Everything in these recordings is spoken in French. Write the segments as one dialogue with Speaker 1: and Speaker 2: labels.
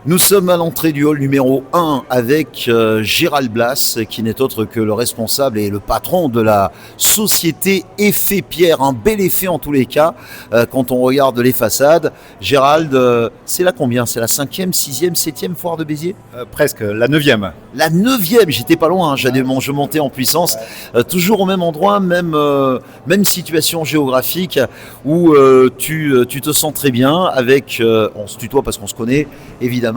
Speaker 1: Nous sommes à l'entrée du hall numéro 1 avec Gérald Blas, qui n'est autre que le responsable et le patron de la société Effet Pierre. Un bel effet en tous les cas, quand on regarde les façades. Gérald, c'est la combien? C'est la 5e, 6e, 7e foire de Béziers?
Speaker 2: Presque, la 9e.
Speaker 1: La 9e, j'étais pas loin, je montais en puissance. Toujours au même endroit, même situation géographique où tu te sens très bien avec, on se tutoie parce qu'on se connaît, évidemment.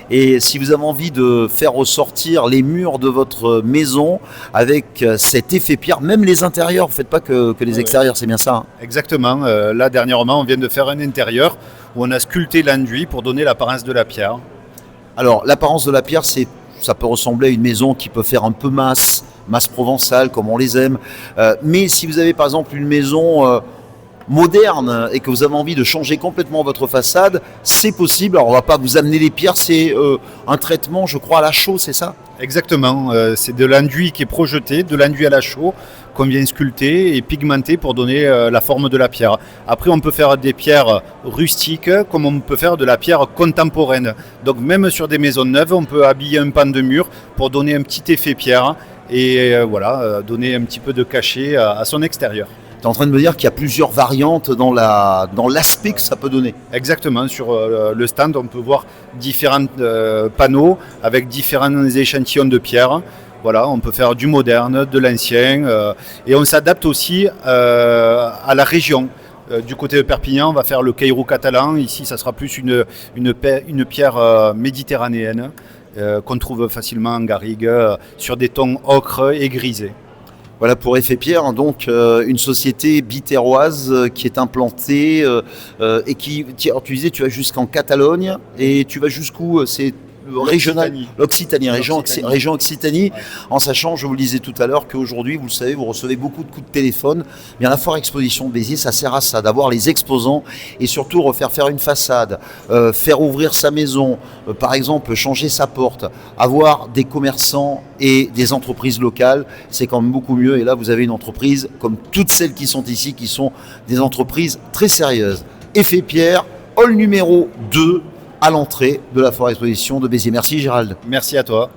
Speaker 1: Et si vous avez envie de faire ressortir les murs de votre maison avec cet effet pierre, même les intérieurs, vous ne faites pas que les extérieurs, c'est bien ça, hein?
Speaker 2: Exactement. Là, dernièrement, on vient de faire un intérieur où on a sculpté l'enduit pour donner l'apparence de la pierre.
Speaker 1: Alors, l'apparence de la pierre, ça peut ressembler à une maison qui peut faire un peu masse provençale, comme on les aime. Mais si vous avez par exemple une maison moderne et que vous avez envie de changer complètement votre façade, c'est possible. Alors on ne va pas vous amener les pierres, c'est un traitement, je crois, à la chaux, c'est ça?
Speaker 2: Exactement. C'est de l'enduit qui est projeté, de l'enduit à la chaux qu'on vient sculpter et pigmenter pour donner la forme de la pierre. Après, on peut faire des pierres rustiques comme on peut faire de la pierre contemporaine. Donc même sur des maisons neuves, on peut habiller un pan de mur pour donner un petit effet pierre et donner un petit peu de cachet à son extérieur.
Speaker 1: Tu es en train de me dire qu'il y a plusieurs variantes dans l'aspect que ça peut donner.
Speaker 2: Exactement, sur le stand, on peut voir différents panneaux avec différents échantillons de pierre. Voilà, on peut faire du moderne, de l'ancien, et on s'adapte aussi à la région. Du côté de Perpignan, on va faire le caillou catalan. Ici, ça sera plus une pierre méditerranéenne qu'on trouve facilement en garrigue, sur des tons ocre et grisés.
Speaker 1: Voilà pour Effet Pierre, donc une société biterroise qui est implantée et qui, alors tu disais, tu vas jusqu'en Catalogne et tu vas jusqu'où? C'est régional, l'Occitanie, région Occitanie, ouais. En sachant, je vous le disais tout à l'heure, qu'aujourd'hui, vous le savez, vous recevez beaucoup de coups de téléphone. Bien, la foire exposition de Béziers, ça sert à ça, d'avoir les exposants et surtout refaire faire une façade, faire ouvrir sa maison, par exemple, changer sa porte, avoir des commerçants et des entreprises locales, c'est quand même beaucoup mieux. Et là, vous avez une entreprise, comme toutes celles qui sont ici, qui sont des entreprises très sérieuses. Effet Pierre, hall numéro 2, à l'entrée de la foire exposition de Béziers. Merci Gérald.
Speaker 2: Merci à toi.